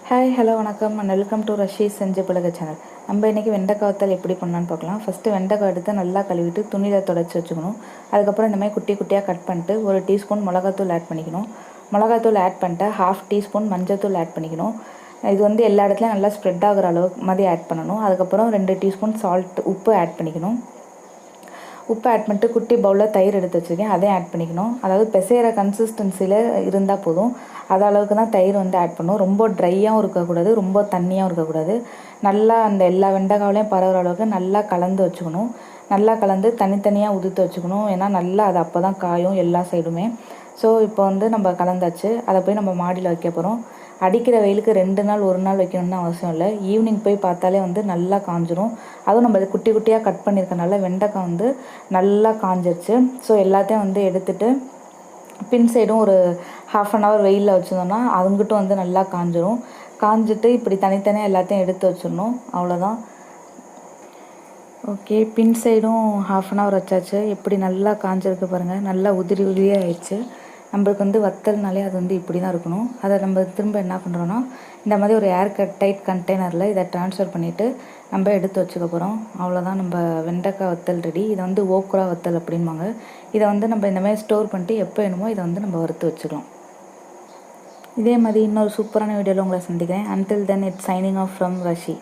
Hi hello வணக்கம் and welcome to Rashi செஞ்சு பழக சேனல். நம்ம இன்றைக்கி வெண்டைக்காய் வத்தல் எப்படி பண்ணலான்னு பார்க்கலாம். ஃபஸ்ட்டு வெண்டைக்காய் எடுத்து நல்லா கழுவிட்டு துணியில் துடைச்சி வச்சுக்கணும். அதுக்கப்புறம் இந்த மாதிரி குட்டி குட்டியாக கட் பண்ணிட்டு 1 டீஸ்பூன் மிளகாத்தூள் ஆட் பண்ணிக்கணும். மிளகாத்தூள் ஆட் பண்ணிட்டு 1/2 டீஸ்பூன் மஞ்சள்தூள் ஆட் பண்ணிக்கணும். இது வந்து எல்லா இடத்துலையும் நல்லா ஸ்ப்ரெட் ஆகிற அளவுக்கு மாதிரி ஆட் பண்ணணும். அதுக்கப்புறம் 2 டீஸ்பூன் உப்பு ஆட் பண்ணிக்கணும். உப்பு ஆட் பண்ணிட்டு குட்டி பவுலில் தயிர் எடுத்து வச்சுருக்கேன், அதையும் ஆட் பண்ணிக்கணும். அதாவது பிசைகிற கன்சிஸ்டன்சியில் இருந்தால் போதும். அது அளவுக்கு தான் தயிர் வந்து ஆட் பண்ணணும். ரொம்ப ட்ரையாகவும் இருக்கக்கூடாது, ரொம்ப தண்ணியாகவும் இருக்கக்கூடாது. நல்லா அந்த எல்லா வெண்டைக்காவிலையும் பரவுற அளவுக்கு நல்லா கலந்து வச்சுக்கணும். நல்லா கலந்து தனித்தனியாக உதுத்து வச்சுக்கணும். ஏன்னா நல்லா அது அப்போ தான் காயும் எல்லா சைடுமே. ஸோ இப்போ வந்து நம்ம கலந்தாச்சு. அதை போய் நம்ம மாடியில் வைக்க போகிறோம். அடிக்கிற வெயிலுக்கு 2 நாள் 1 நாள் வைக்கணும்னு அவசியம் இல்லை. ஈவினிங் போய் பார்த்தாலே வந்து நல்லா காஞ்சிரும். அதுவும் நம்ம குட்டி குட்டியாக கட் பண்ணியிருக்கனால வெண்டைக்காய் வந்து நல்லா காஞ்சிருச்சு. ஸோ எல்லாத்தையும் வந்து எடுத்துகிட்டு பின் சைடும் ஒரு 1/2 hour வெயிலில் வச்சுருந்தோம்னா அதுங்கிட்டும் வந்து நல்லா காஞ்சிரும். காஞ்சிட்டு இப்படி தனித்தனியாக எல்லாத்தையும் எடுத்து வச்சிடணும். அவ்வளோதான். ஓகே, பின் சைடும் 1/2 hour வச்சாச்சு. எப்படி நல்லா காஞ்சிருக்கு பாருங்கள். நல்லா உதிரி உதிரியாக ஆயிடுச்சு. நம்மளுக்கு வந்து வத்தல்னாலே அது வந்து இப்படி தான் இருக்கணும். அதை நம்ம திரும்ப என்ன பண்ணுறோன்னா இந்த மாதிரி ஒரு டைட் கண்டெய்னரில் இதை ட்ரான்ஸ்ஃபர் பண்ணிவிட்டு நம்ம எடுத்து வச்சுக்க போகிறோம். அவ்வளோதான், நம்ம வெண்டைக்காய் வத்தல் ரெடி. இதை வந்து ஓக்ரா வத்தல் அப்படின்பாங்க. இதை வந்து நம்ம இந்த மாதிரி ஸ்டோர் பண்ணிட்டு எப்போ வேணுமோ இதை வந்து நம்ம வறுத்து வச்சுக்கலாம். இதே மாதிரி இன்னொரு சூப்பரான வீடியோவில் உங்களை சந்திக்கிறேன். Until then, it's signing off from Rashi.